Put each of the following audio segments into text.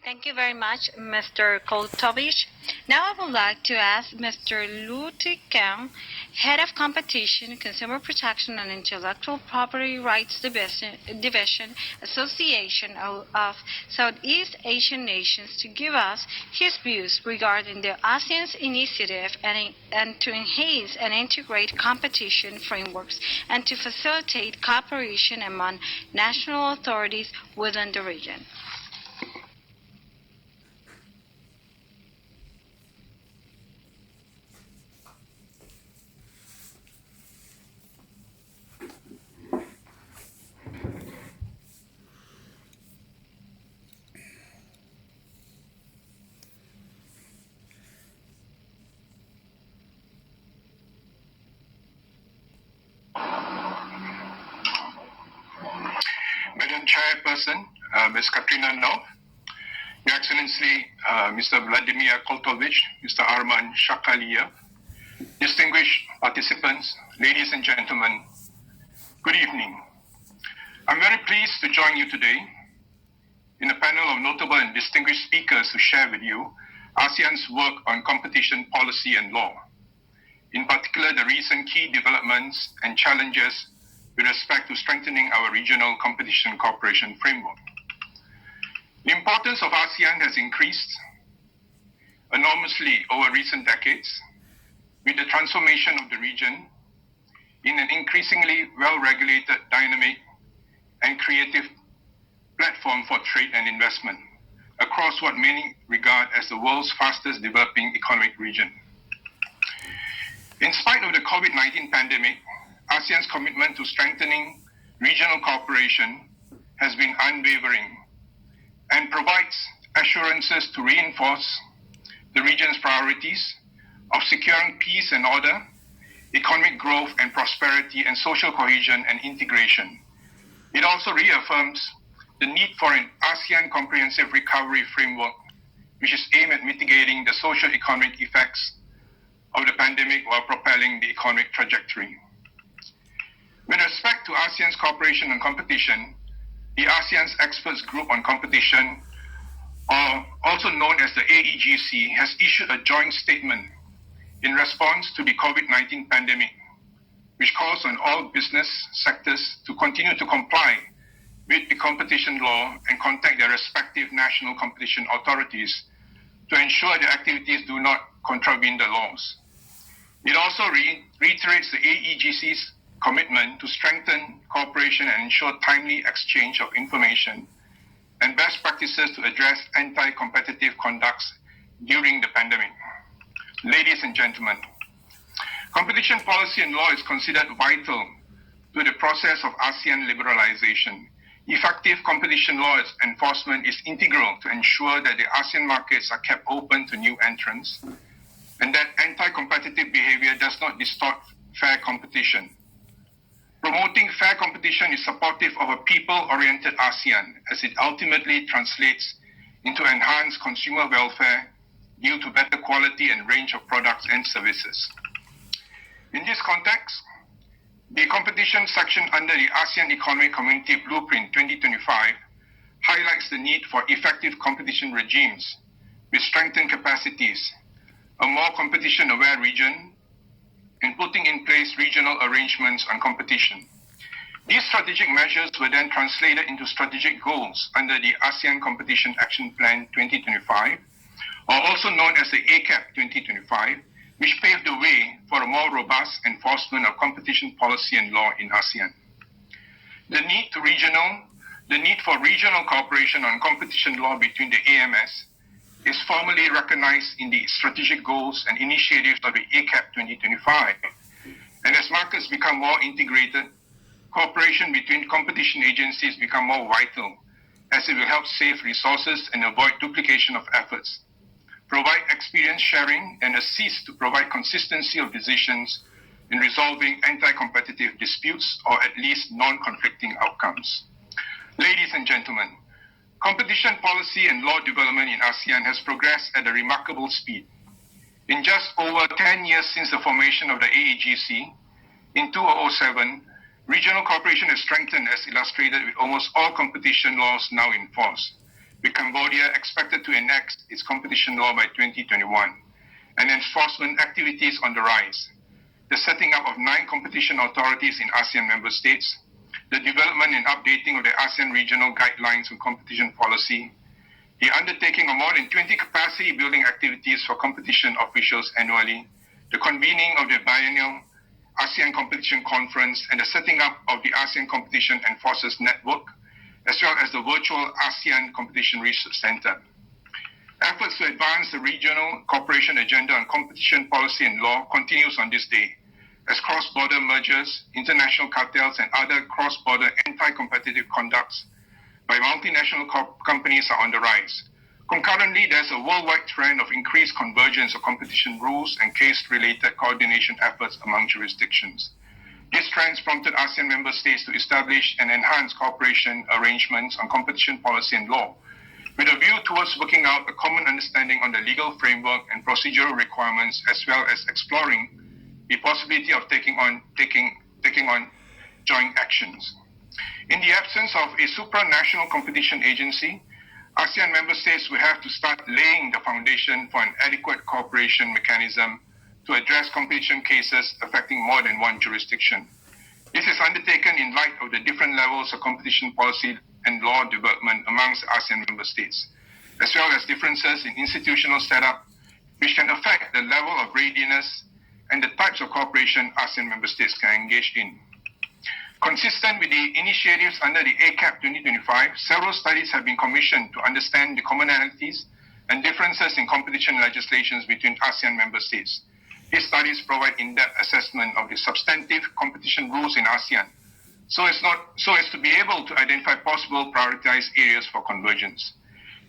Thank you very much, Mr. Koltovich. Now I would like to ask Mr. Looi Teck Kheong, Head of Competition, Consumer Protection and Intellectual Property Rights Division Association of Southeast Asian Nations, to give us his views regarding the ASEAN's initiative and to enhance and integrate competition frameworks and to facilitate cooperation among national authorities within the region. Madam Chairperson, Ms. Katrina Naut, Your Excellency, Mr. Vladimir Koltovich, Mr. Arman Shakkaliyev, distinguished participants, ladies and gentlemen, good evening. I'm very pleased to join you today in a panel of notable and distinguished speakers to share with you ASEAN's work on competition policy and law, in particular the recent key developments and challenges with respect to strengthening our regional competition cooperation framework. The importance of ASEAN has increased enormously over recent decades with the transformation of the region in an increasingly well-regulated, dynamic, and creative platform for trade and investment across what many regard as the world's fastest developing economic region. In spite of the COVID-19 pandemic, ASEAN's commitment to strengthening regional cooperation has been unwavering and provides assurances to reinforce the region's priorities of securing peace and order, economic growth and prosperity, and social cohesion and integration. It also reaffirms the need for an ASEAN comprehensive recovery framework, which is aimed at mitigating the socio-economic effects of the pandemic while propelling the economic trajectory. With respect to ASEAN's cooperation on competition, the ASEAN's Experts Group on Competition, or also known as the AEGC, has issued a joint statement in response to the COVID-19 pandemic, which calls on all business sectors to continue to comply with the competition law and contact their respective national competition authorities to ensure their activities do not contravene the laws. It also reiterates the AEGC's commitment to strengthen cooperation and ensure timely exchange of information and best practices to address anti-competitive conducts during the pandemic. Ladies and gentlemen, competition policy and law is considered vital to the process of ASEAN liberalization. Effective competition law enforcement is integral to ensure that the ASEAN markets are kept open to new entrants and that anti-competitive behavior does not distort fair competition. Promoting fair competition is supportive of a people-oriented ASEAN as it ultimately translates into enhanced consumer welfare due to better quality and range of products and services. In this context, the competition section under the ASEAN Economic Community Blueprint 2025 highlights the need for effective competition regimes with strengthened capacities, a more competition-aware region, and putting in place regional arrangements on competition. These strategic measures were then translated into strategic goals under the ASEAN Competition Action Plan 2025, or also known as the ACAP 2025, which paved the way for a more robust enforcement of competition policy and law in ASEAN. The need for regional cooperation on competition law between the AMS is formally recognized in the strategic goals and initiatives of the ACAP 2025. And as markets become more integrated, cooperation between competition agencies become more vital, as it will help save resources and avoid duplication of efforts, provide experience sharing, and assist to provide consistency of decisions in resolving anti-competitive disputes or at least non-conflicting outcomes. Ladies and gentlemen, competition policy and law development in ASEAN has progressed at a remarkable speed. In just over 10 years since the formation of the AEGC, in 2007, regional cooperation has strengthened as illustrated with almost all competition laws now in force. with Cambodia expected to enact its competition law by 2021, and enforcement activities on the rise, the setting up of 9 competition authorities in ASEAN member states, the development and updating of the ASEAN regional guidelines on competition policy, the undertaking of more than 20 capacity building activities for competition officials annually, the convening of the biennial ASEAN Competition Conference, and the setting up of the ASEAN Competition Enforcers Network, as well as the virtual ASEAN Competition Research Center. Efforts to advance the regional cooperation agenda on competition policy and law continues on this day, as cross-border mergers, international cartels, and other cross-border anti-competitive conducts by multinational companies are on the rise. Concurrently, there's a worldwide trend of increased convergence of competition rules and case-related coordination efforts among jurisdictions. These trends prompted ASEAN member states to establish and enhance cooperation arrangements on competition policy and law, with a view towards working out a common understanding on the legal framework and procedural requirements, as well as exploring the possibility of taking on joint actions. In the absence of a supranational competition agency, ASEAN member states will have to start laying the foundation for an adequate cooperation mechanism to address competition cases affecting more than one jurisdiction. This is undertaken in light of the different levels of competition policy and law development amongst ASEAN member states, as well as differences in institutional setup, which can affect the level of readiness and the types of cooperation ASEAN member states can engage in. Consistent with the initiatives under the ACAP 2025, several studies have been commissioned to understand the commonalities and differences in competition legislations between ASEAN member states. These studies provide in-depth assessment of the substantive competition rules in ASEAN, so as to be able to identify possible prioritized areas for convergence.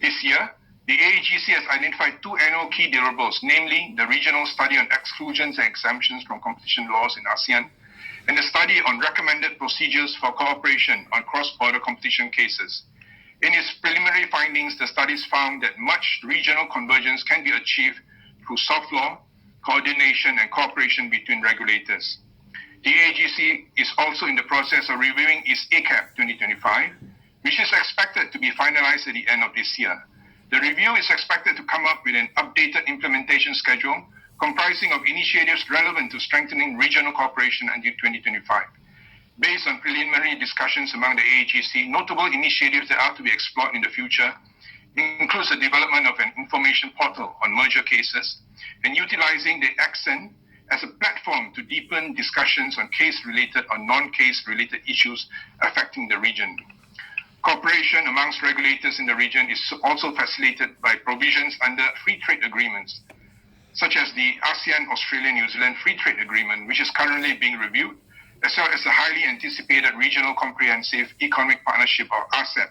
This year, the AEGC has identified 2 annual key deliverables, namely the regional study on exclusions and exemptions from competition laws in ASEAN, and the study on recommended procedures for cooperation on cross-border competition cases. In its preliminary findings, the studies found that much regional convergence can be achieved through soft law, coordination, and cooperation between regulators. The AGC is also in the process of reviewing its ACAP 2025, which is expected to be finalized at the end of this year. The review is expected to come up with an updated implementation schedule comprising of initiatives relevant to strengthening regional cooperation until 2025. Based on preliminary discussions among the AGC, notable initiatives that are to be explored in the future includes the development of an information portal on merger cases and utilizing the ASEAN as a platform to deepen discussions on case-related or non-case-related issues affecting the region. Cooperation amongst regulators in the region is also facilitated by provisions under free trade agreements, such as the ASEAN-Australia-New Zealand Free Trade Agreement, which is currently being reviewed, as well as the highly anticipated Regional Comprehensive Economic Partnership, or RCEP,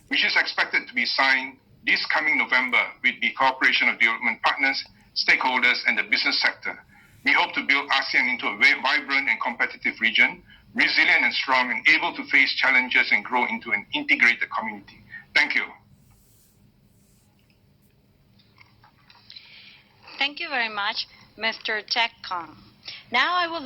which is expected to be signed this coming November with the cooperation of development partners, stakeholders, and the business sector. We hope to build ASEAN into a very vibrant and competitive region, resilient and strong, and able to face challenges and grow into an integrated community. Thank you. Thank you very much, Mr. Teck Kheong. Now I would